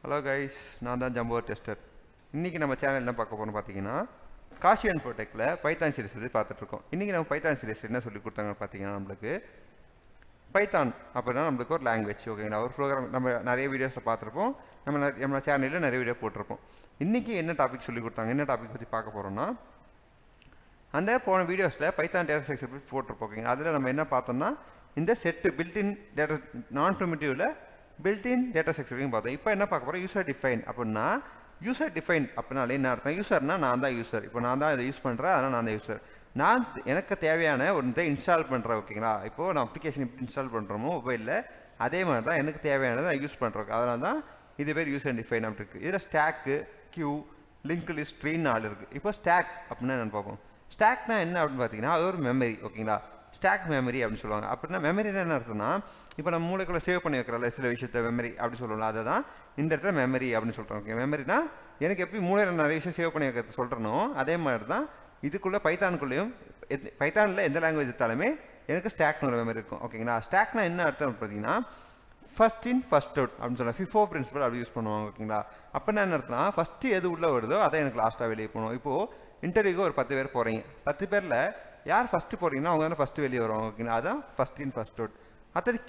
Hello guys, நான் தான் jumbo tester. இன்றைக்கி நம்ம சேனல் என்ன பார்க்க போகிறோம்னு பார்த்தீங்கன்னா, காஷி இன்ஃபோடெக்கில் பைத்தான் சீரிஸ் பற்றி பார்த்துட்ருக்கோம். இன்றைக்கி நம்ம பைத்தான் சீரிஸ் என்ன சொல்லி கொடுத்தாங்கன்னு பார்த்தீங்கன்னா, நம்மளுக்கு பைத்தான் அப்படின்னா நம்மளுக்கு ஒரு லாங்குவேஜ், ஓகேங்களா? ஒரு ப்ரோக்ராம் நம்ம நிறைய வீடியோஸில் பார்த்துருப்போம். நம்ம சேனலில் நிறைய வீடியோ போட்டிருப்போம். இன்றைக்கி என்ன டாபிக் சொல்லி கொடுத்தாங்க, என்ன டாபிக் பற்றி பார்க்க போகிறோம்னா, அந்த போன வீடியோஸில் பைத்தான் டேட்டா ஸ்ட்ரக்சர் பற்றி போட்டிருப்போம், ஓகேங்களா? அதில் நம்ம என்ன பார்த்தோம்னா, இந்த செட்டு பில்டின் டேட்டா நான் ப்ரிமிட்டிவில் பில்டின் டேட்டா ஸ்ட்ரக்சரையும் பார்த்தோம். இப்போ என்ன பார்க்க போகிறோம், யூசர் டிஃபைன் அப்படின்னா, யூசர் டிஃபைன் அப்படின்னாலே என்ன அர்த்தம்? யூசர்னா நான் தான் யூசர். இப்போ நான் தான் இதை யூஸ் பண்ணுறேன், அதனால் நான் தான் யூசர். நான் எனக்கு தேவையான ஒரு இதை இன்ஸ்டால் பண்ணுறேன், ஓகேங்களா? இப்போது நான் அப்ளிகேஷன் எப்படி இன்ஸ்டால் பண்ணுறோமோ மொபைலில், அதே மாதிரி தான் எனக்கு தேவையானதை நான் யூஸ் பண்ணுறோம். அதனால தான் இது பேர் யூசர் டிஃபைன் அப்படி இருக்குது. இதில் ஸ்டாக்கு, கியூ, லிங்க் லிஸ்ட், ட்ரீன்னு 4 இருக்குது. இப்போ ஸ்டாக் அப்படின்னா என்னென்னு பார்ப்போம். ஸ்டாக்னா என்ன அப்படின்னு பார்த்தீங்கன்னா, அது ஒரு மெமரி, ஓகேங்களா? ஸ்டாக் மெமரி அப்படின்னு சொல்லுவாங்க. அப்படின்னா மெமரினா என்ன அர்த்தம்னா, இப்போ நம்ம மூளைக்குள்ளே சேவ் பண்ணி வைக்கிறோம்ல சில விஷயத்த மெமரி அப்படி சொல்லலாம். அதை தான் இந்த இடத்துல மெமரி அப்படின்னு சொல்கிறோம். ஓகே, மெமரினா எனக்கு எப்படி மூளையில் நிறைய விஷயம் சேவ் பண்ணி வைக்கிறது சொல்கிறனோ, அதே மாதிரி தான் இதுக்குள்ளே பைத்தானுக்குள்ளேயும் பைத்தானில் எந்த லாங்குவேஜ் எடுத்தாலுமே எனக்கு ஸ்டாக்னு ஒரு மெமரி இருக்கும், ஓகேங்களா? ஸ்டாக்னா என்ன அர்த்தம் பார்த்தீங்கன்னா, ஃபர்ஸ்ட் இன் ஃபர்ஸ்ட் அவுட் அப்படின்னு சொல்லலாம். ஃபிஃபோ பிரின்சிபல் அப்படி யூஸ் பண்ணுவாங்க, ஓகேங்களா? அப்படின்னா என்ன அர்த்தம்னா, ஃபஸ்ட்டு எது உள்ளே வருதோ அதை எனக்கு லாஸ்ட்டாக வெளியே போகணும். இப்போது இன்டர்வியூக்கு ஒரு 10 பேர் போகிறீங்க. 10 பேரில் யார் ஃபஸ்ட்டு போகிறீங்கன்னா அவங்க தானே ஃபஸ்ட்டு வெளியே வருவாங்க, ஓகேங்களா? அதுதான் ஃபஸ்ட் இன் ஃபர்ஸ்ட் அவுட். அடுத்தது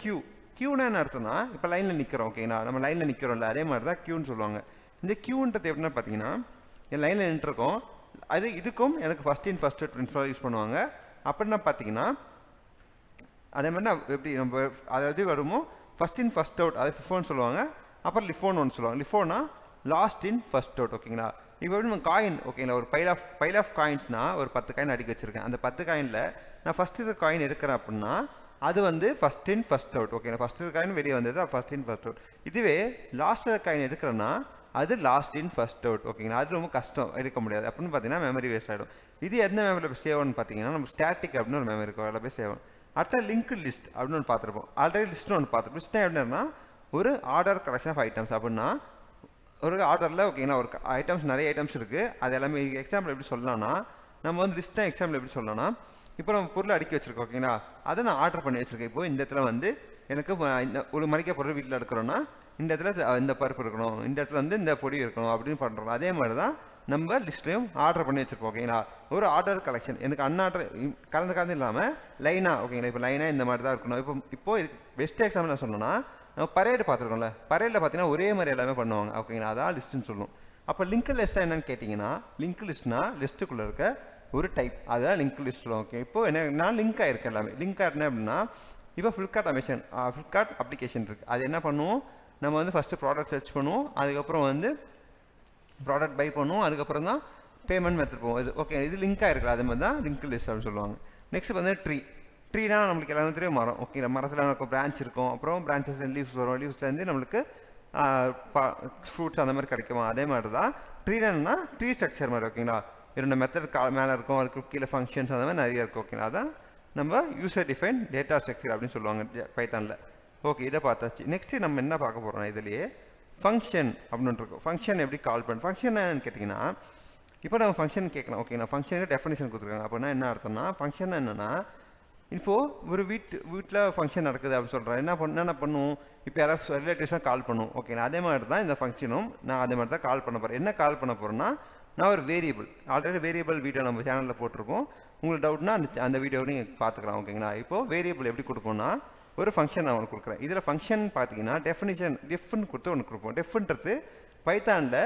கியூனா என்ன அர்த்தம்னா, இப்போ லைனில் நிற்கிறோம், ஓகேங்களா? நம்ம லைனில் நிற்கிறோம்ல, அதே மாதிரி தான் கியூன்னு சொல்லுவாங்க. இந்த கியூன்றது எப்படின்னா பார்த்தீங்கன்னா, என் லைனில் நின்றுருக்கோம், அது இதுக்கும் எனக்கு first in first out principal use பண்ணுவாங்க. அப்படின்னா பார்த்தீங்கன்னா, அதே மாதிரி நான் எப்படி நம்ம அதாவது வருமோ ஃபஸ்ட் இன் ஃபர்ஸ்ட் அவுட், அது ஃபிஃபோன்னு சொல்லுவாங்க. அப்புறம் லிஃபோன்னு ஒன்று சொல்லுவாங்க. லிஃபோனா லாஸ்ட் இன் ஃபர்ஸ்ட் அவுட், ஓகேங்களா? இப்போ எப்படி நம்ம காயின், ஓகேங்களா? ஒரு பைல் ஆஃப் காயின்ஸ்னால் ஒரு 10 காயின் அடிக்க வச்சுருக்கேன். அந்த 10 காயினில் நான் ஃபஸ்ட்டு இருக்க காயின் எடுக்கிறேன் அப்படின்னா அது வந்து ஃபஸ்ட் இன் ஃபர்ஸ்ட் அவுட், ஓகேங்களா? ஃபஸ்ட் இருக்க காயின் வெளியே வந்தது ஃபஸ்ட் இன் ஃபர்ஸ்ட் அவுட். இதுவே லாஸ்ட் இருக்க காயின் எடுக்கிறேன்னா அது லாஸ்ட் இன் ஃபர்ஸ்ட் அவுட், ஓகேங்களா? அது ரொம்ப கஷ்டம், எடுக்க முடியாது. அப்படின்னு பார்த்தீங்கன்னா மெமரி வேஸ்ட் ஆகிடும். இது எந்த மெமரியில் போய் சேவ் ஆகும்னு பார்த்தீங்கன்னா, நம்ம ஸ்டாட்டிக் அப்படின்னு ஒரு மெமரி இருக்கும், அதில் போய் சேவ் ஆகும். அடுத்த லிங்க் லிஸ்ட் அப்படின்னு ஒன்று பார்த்துருப்போம். ஆல்ரெடி லிஸ்ட்னு ஒன்று பார்த்துருப்போம். லிஸ்ட்னா எப்படின்னா ஒரு ஆர்டர் கலெக்ஷன் ஆஃப் ஐட்டம்ஸ். அப்படின்னா ஒரு ஆர்டரில், ஓகேங்களா, ஒரு ஐட்டம்ஸ் நிறைய ஐட்டம்ஸ் இருக்குது. அது எல்லாமே எக்ஸாம்பிள் எப்படி சொல்லலாம்னா, நம்ம வந்து லிஸ்ட்டாக எக்ஸாம்பிள் எப்படி சொல்லலாம்னா, இப்போ நம்ம பொருள் அடுக்கி வச்சுருக்கோம், ஓகேங்களா? அதை நான் ஆர்டர் பண்ணி வச்சுருக்கேன். இப்போ இந்த இடத்துல வந்து எனக்கு இந்த ஒரு மளிகை பொருள் வீட்டில் எடுக்கிறோன்னா இந்த இடத்துல இந்த பருப்பு இருக்கணும், இந்த இடத்துல வந்து இந்த பொடி இருக்கணும் அப்படின்னு பண்ணுறோம். அதே மாதிரி தான் நம்ம லிஸ்ட்லையும் ஆர்டர் பண்ணி வச்சுருப்போம், ஓகேங்களா? ஒரு ஆர்டர் கலெக்ஷன் எனக்கு அன்ஆர்டர் கலந்து இல்லாமல் லைனாக, ஓகேங்களா? இப்போ லைனாக இந்த மாதிரி தான் இருக்கணும். இப்போ பெஸ்ட் எக்ஸாம்பிள் என்ன சொல்லணும்னா, நம்ம பரேடு பார்த்துருக்கோம்ல, பரேடில் பார்த்தீங்கன்னா ஒரே மாதிரி எல்லாமே பண்ணுவாங்க, ஓகேங்களா? அதான் லிஸ்ட்டுன்னு சொல்லுவோம். அப்போ லிங்க் லிஸ்ட்டாக என்னன்னு கேட்டிங்கன்னா, லிங்க் லிஸ்ட்னா லிஸ்ட்டுக்குள்ளே இருக்க ஒரு டைப், அதுதான் லிங்க் லிஸ்ட் சொல்லுவோம். ஓகே, இப்போது என்ன நான் லிங்க் ஆகிருக்கேன் எல்லாமே. லிங்க் ஆகிருந்தேன் அப்படின்னா, இப்போ ஃப்ளிப்கார்ட் அப்ளிகேஷன் இருக்குது. அது என்ன பண்ணுவோம், நம்ம வந்து ஃபஸ்ட்டு ப்ராடக்ட் சர்ச் பண்ணுவோம், அதுக்கப்புறம் வந்து ப்ராடக்ட் பை பண்ணுவோம், அதுக்கப்புறம் தான் பேமெண்ட் மெத்தட் போவோம். இது ஓகே, இது லிங்க் ஆகிருக்கு, அதே மாதிரி தான் லிங்க் லிஸ்ட் அப்படின்னு சொல்லுவாங்க. நெக்ஸ்ட் வந்து ட்ரீனா நம்மளுக்கு எல்லாமே தெரியும், மரம், ஓகேங்களா? மரத்தில் நமக்கு பிரான்ச் இருக்கும், அப்புறம் பிரான்ச்சஸ்ல லீவ்ஸ் வரும், லீவ்ஸ்லேருந்து நம்மளுக்கு ஃப்ரூட்ஸ் அந்த மாதிரி கிடைக்குமா? அதே மாதிரி தான் ட்ரீனா ட்ரீ ஸ்ட்ரக்சர் மாதிரி, ஓகேங்களா? 2 மெத்தட் மேலே இருக்கும், அதுக்கு கீழே ஃபங்க்ஷன்ஸ் அந்த மாதிரி நிறைய இருக்கும், ஓகேங்களா? அதான் நம்ம யூசர் டிஃபைன் டேட்டா ஸ்ட்ரக்சர் அப்படின்னு சொல்லுவாங்க பைத்தானில். ஓகே, இதை பார்த்தாச்சு. நெக்ஸ்ட்டு நம்ம என்ன பார்க்க போகிறோம், இதுலேயே ஃபங்க்ஷன் அப்படின்னு இருக்கும். ஃபங்க்ஷன் எப்படி கால் பண்ண, ஃபங்க்ஷன் என்னன்னு கேட்டிங்கன்னா, இப்போ நம்ம ஃபங்க்ஷன் கேட்கலாம், ஓகேங்களா? ஃபங்க்ஷனுக்கு டெஃபினேஷன் கொடுத்துருக்காங்க. அப்படின்னா என்ன அர்த்தம்னா, ஃபங்க்ஷன் என்னென்னா, இப்போது ஒரு வீட்டில் ஃபங்க்ஷன் நடக்குது அப்படின்னு சொல்கிறேன். என்ன பண்ணுவோம், இப்போ யாராவது ரிலேட்டிவ்ஸாக கால் பண்ணுவோம், ஓகேங்களா? அதே மாதிரி தான் இந்த ஃபங்க்ஷனும் நான் அதே மாதிரி தான் கால் பண்ண போகிறேன். என்ன கால் பண்ண போகிறேன்னா, நான் ஒரு வேரியபிள், ஆல்ரெடி வேரியபிள் வீடியோ நம்ம சேனலில் போட்டிருக்கோம். உங்களுக்கு டவுட்னா அந்த வீடியோவை நீங்கள் பார்த்துக்கலாம், ஓகேங்களா? இப்போது வேரியபிள் எப்படி கொடுப்போம்னா, ஒரு ஃபங்க்ஷன் நான் ஒன்று கொடுக்குறேன். இதில் ஃபங்க்ஷன் பார்த்தீங்கன்னா டெஃப்னு கொடுத்து ஒன்று கொடுப்போம். டெஃப்ன்றது பைத்தானில்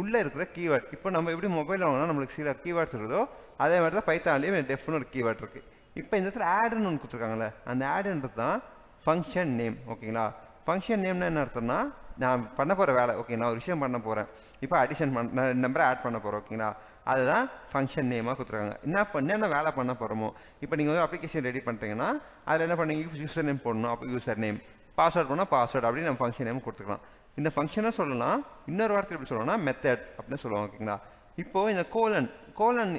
உள்ளே இருக்கிற கீவேர்ட். இப்போ நம்ம எப்படி மொபைல் வாங்கினா நம்மளுக்கு சில கீவேர்ட்ஸ் இருக்குதோ, அதே மாதிரி தான் பைத்தான்லேயும் டெஃப்னு ஒரு கீவேர்ட் இருக்குது. இப்போ இந்த இடத்துல ஆடுன்னு ஒன்று கொடுத்துருக்காங்களே, அந்த ஆடுன்றது தான் ஃபங்க்ஷன் நேம், ஓகேங்களா? ஃபங்க்ஷன் நேம்னா என்ன அர்த்தம்னா, நான் பண்ண போகிற வேலை, ஓகே, நான் ஒரு விஷயம் பண்ண போகிறேன். இப்போ அடிஷன் நான் நம்பரை ஆட் பண்ண போகிறேன், ஓகேங்களா? அதுதான் ஃபங்க்ஷன் நேமாக கொடுத்துருக்காங்க. என்னென்ன வேலை பண்ண போகிறோமோ, இப்போ நீங்கள் வந்து அப்ளிகேஷன் ரெடி பண்ணுறீங்கன்னா அதில் என்ன பண்ணீங்க, யூசர் நேம் போடணும், அப்போ யூசர் நேம், பாஸ்வேர்ட் போனால் பாஸ்வேர்ட் அப்படின்னு நம்ம ஃபங்க்ஷன் நேம் கொடுத்துக்கலாம். இந்த ஃபங்க்ஷனாக சொல்லலாம். இன்னொரு வார்த்தை எப்படி சொல்லணும்னா மெத்தட் அப்படின்னு சொல்லுவாங்க, ஓகேங்களா? இப்போது இந்த கோலன்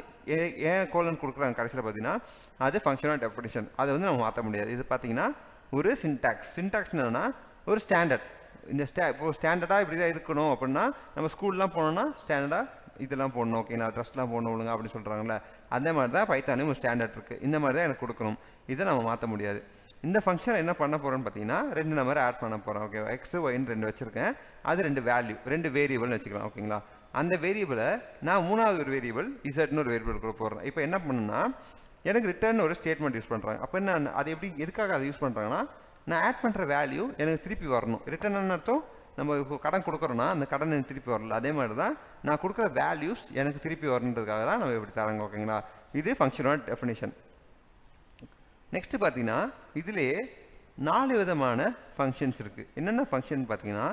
ஏன் கோலன் கொடுக்குறாங்க கடைசியில் பார்த்தீங்கன்னா, அது ஃபங்க்ஷனல் டெஃபினிஷன், அதை வந்து நம்ம மாற்ற முடியாது. இது பார்த்தீங்கன்னா ஒரு சின்டாக்ஸ் என்னன்னா ஒரு ஸ்டாண்டர்ட். இந்த இப்போ ஸ்டாண்டர்டாக இப்படி தான் இருக்கணும் அப்படின்னா, நம்ம ஸ்கூல்லாம் போனோம்னா ஸ்டாண்டர்டாக இதெல்லாம் போடணும், ஓகேங்களா? ட்ரெஸ்லாம் போடணும் ஒழுங்கா அப்படின்னு சொல்கிறாங்களே, அதே மாதிரி தான் பைத்தானே ஒரு ஸ்டாண்டர்ட் இருக்குது. இந்த மாதிரி தான் எனக்கு கொடுக்கணும், இதை நம்ம மாற்ற முடியாது. இந்த ஃபங்க்ஷன் என்ன பண்ண போகிறோன்னு பார்த்தீங்கன்னா 2 நம்பர் ஆட் பண்ண போகிறோம். ஓகே, எக்ஸ் ஒய்ன்னு 2 வச்சுருக்கேன். அது 2 வேல்யூ 2 வேரியபிள்னு வச்சுக்கலாம். ஓகேங்களா, அந்த வேரியபிளை நான் 3வது ஒரு வேரியபிள் இசட்னு ஒரு வேரியபிள் கூட போடுறேன். இப்போ என்ன பண்ணுன்னா எனக்கு ரிட்டர்ன் ஒரு ஸ்டேட்மெண்ட் யூஸ் பண்ணுறாங்க. அப்போ என்ன அது எப்படி எதுக்காக அதை யூஸ் பண்ணுறாங்கன்னா நான் ஆட் பண்ணுற வேல்யூ எனக்கு திருப்பி வரணும். ரிட்டர்ன் அர்த்தம் நம்ம இப்போ கடன் கொடுக்குறோன்னா அந்த கடன் எனக்கு திருப்பி வரல. அதே மாதிரி தான் நான் கொடுக்குற வேல்யூஸ் எனக்கு திருப்பி வரணுன்றதுக்காக தான் நம்ம இப்படி தராங்க. ஓகேங்களா, இது ஃபங்க்ஷனோட டெஃபினேஷன். நெக்ஸ்ட் பார்த்தீங்கன்னா இதிலே 4 விதமான ஃபங்க்ஷன்ஸ் இருக்குது. என்னென்ன ஃபங்க்ஷன் பார்த்தீங்கன்னா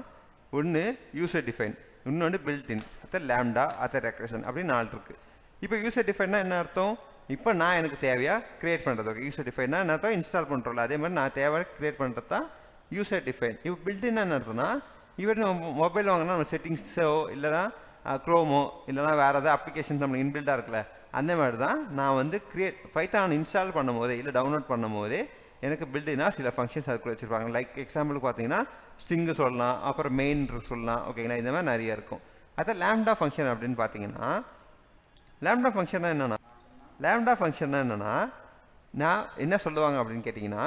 ஒன்று யூசர் டிஃபைன், இன்னொன்று பில்ட்-இன், அடுத்த லேம்டா, அடுத்த ரெக்ரஷன், அப்படின்னு 4 இருக்குது. இப்போ யூசர் டிஃபைன்னா என்ன அர்த்தம்? இப்போ நான் எனக்கு தேவையாக கிரியேட் பண்ணுறது. ஓகே, யூசர் டிஃபைன்னா என்ன அர்த்தம்? இன்ஸ்டால் பண்ணுறோம்ல, அதே மாதிரி நான் தேவையாக கிரியேட் பண்ணுறது தான் யூசர் டிஃபைன். இப்போ பில்ட்-இன் என்ன அர்த்தம்னா இவர் நம்ம மொபைல் வாங்கினா நம்ம செட்டிங்ஸோ இல்லைனா க்ரோமோ இல்லைனா வேறு ஏதாவது அப்ளிகேஷன்ஸ் நம்மளுக்கு இன்பில்டாக இருக்குல்ல, அந்த மாதிரி தான் நான் வந்து பைத்தான் இன்ஸ்டால் பண்ணும் போதே இல்லை டவுன்லோட் பண்ணும் போதே எனக்கு பில்டினா சில ஃபங்க்ஷன்ஸ் அதுக்குள்ள வச்சுருப்பாங்க. லைக் எக்ஸாம்பிளுக்கு பார்த்தீங்கன்னா ஸ்ட்ரிங்கு சொல்லலாம், அப்புறம் மெயின் சொல்லலாம். ஓகேங்களா, இந்த மாதிரி நிறைய இருக்கும். அதான் லேம்டா ஃபங்க்ஷன் அப்படின்னு பார்த்தீங்கன்னா லேம்டா ஃபங்க்ஷன்னா என்னென்னா நான் என்ன சொல்லுவாங்க அப்படின்னு கேட்டிங்கன்னா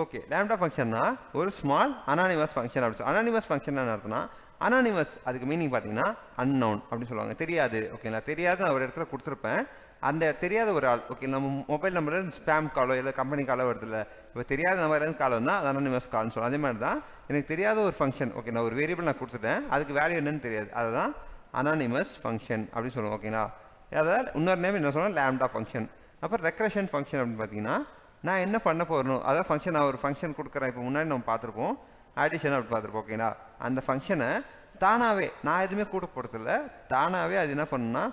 ஓகே, லேம்டா ஃபங்க்ஷன்னா ஒரு ஸ்மால் அனானிமஸ் ஃபங்க்ஷன் அப்படி சொல்லி. அனானிமஸ் ஃபங்க்ஷன் என்ன அர்த்தம்னா அனானிமஸ் அதுக்கு மீனிங் பார்த்தீங்கன்னா அன்னவுன் அப்படின்னு சொல்லுவாங்க. தெரியாது. ஓகேங்களா, தெரியாது நான் ஒரு இடத்துல கொடுத்துருப்பேன். அந்த தெரியாத ஒரு ஆள். ஓகே, நம்ம மொபைல் நம்பரில் ஸ்பேம் காலோ இல்லை கம்பெனி காலோ வருது இல்லை, இப்போ தெரியாத நம்பர்லேருந்து கால் வந்தால் அது அனானிமஸ் கால்னு சொல்லுவோம். அதே மாதிரி தான் எனக்கு தெரியாத ஒரு ஃபங்க்ஷன். ஓகே, நான் ஒரு வேரியபிள் நான் கொடுத்துட்டேன், அதுக்கு வேல்யூ என்னன்னு தெரியாது, அதுதான் அனானிமஸ் ஃபங்க்ஷன் அப்படின்னு சொல்லுவோம். ஓகேங்களா, அதாவது இன்னொரு நேம் என்ன சொன்னால் லேம்டா ஃபங்க்ஷன். அப்புறம் ரெக்ரஷன் ஃபங்க்ஷன் அப்படின்னு பார்த்தீங்கன்னா நான் என்ன பண்ண போகிறணும், அதாவது ஃபங்க்ஷன் நான் ஒரு ஃபங்க்ஷன் கொடுக்குறேன். இப்போ முன்னாடி நம்ம பார்த்துருப்போம் ஆடிஷன் அப்படி பார்த்துருப்போம். ஓகேங்களா, அந்த ஃபங்க்ஷனை தானாகவே நான் எதுவுமே கூட போகிறதில்ல, தானாகவே அது என்ன பண்ணுன்னா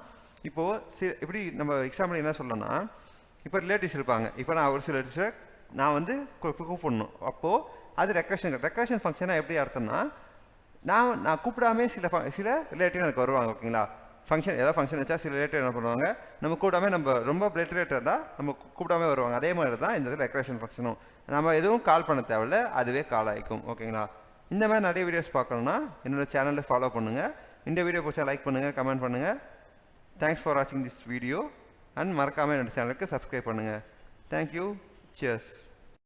இப்போது இப்படி நம்ம எக்ஸாம்பிள் என்ன சொல்லணும்னா இப்போ ரிலேட்டிவ்ஸ் இருப்பாங்க. இப்போ நான் ஒரு சில ரிலேட்டிவ்ஸை நான் வந்து கூப்பிடணும். அப்போது அது ரெக்ரஷன் ஃபங்க்ஷனாக எப்படி அர்த்தம்னா நான் கூப்பிடாமே சில ரிலேட்டிவ் எனக்கு வருவாங்க. ஓகேங்களா, ஃபங்க்ஷன் ஏதாவது ஃபங்க்ஷன் வச்சா சில ரிலேட்டிவ் என்ன பண்ணுவாங்க, நம்ம கூப்பிடாமே நம்ம ரொம்ப பிளட் ரிலேட்டட் தான் நம்ம கூப்பிடாமே வருவாங்க. அதே மாதிரி தான் இந்த ரெக்ரஷன் ஃபங்க்ஷனும் நம்ம எதுவும் கால் பண்ண தேவையில்ல, அதுவே கால் ஆகிக்கும். ஓகேங்களா, இந்த மாதிரி நிறைய வீடியோஸ் பார்க்கணுன்னா என்னோடய சேனலில் ஃபாலோ பண்ணுங்கள். இந்த வீடியோ பிடிச்சா லைக் பண்ணுங்கள், கமெண்ட் பண்ணுங்கள். தேங்க்ஸ் ஃபார் வாட்சிங் திஸ் வீடியோ அண்ட் மறக்காமல் என்னோடய சேனலுக்கு சப்ஸ்கிரைப் பண்ணுங்கள். Thank you, cheers.